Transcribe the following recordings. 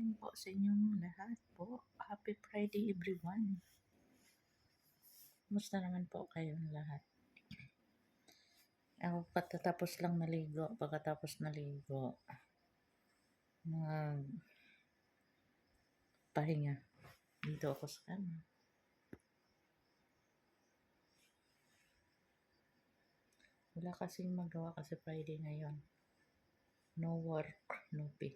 morning po sa inyong lahat po. Happy Friday everyone. Kumusta naman po kayong lahat? Ako pagkatapos lang naligo, pahinga. Dito ako sa kama. Wala kasing magawa kasi Friday ngayon. No work, no pay.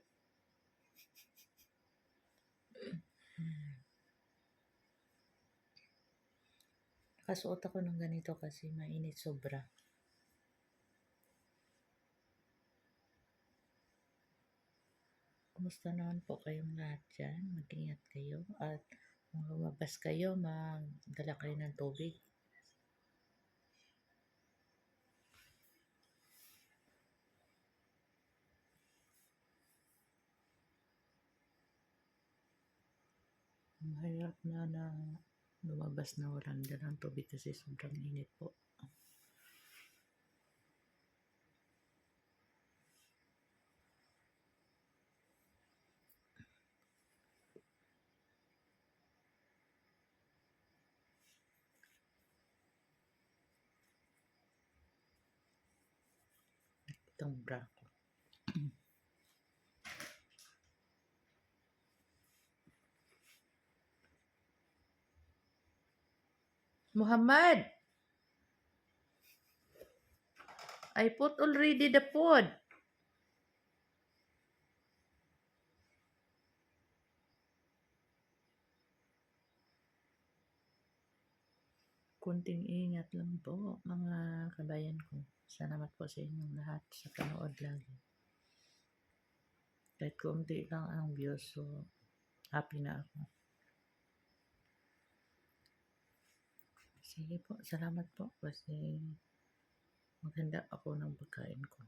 Nakasuot ako ng ganito kasi mainit sobra. Kumusta naman po kayong lahat dyan? Mag-ingat kayo at kung lumabas kayo, magdala kayo ng tubig. Mahirap na lumabas na walang dalang tubig kasi sobrang init po. Itong bra ko. Muhammad! I put already the food. Kunting ingat lang po mga kabayan ko. Salamat po sa inyong lahat sa panood lagi. Kahit kunti lang ang views, so happy na ako. Sige po, salamat po kasi maganda ako ng pagkain ko.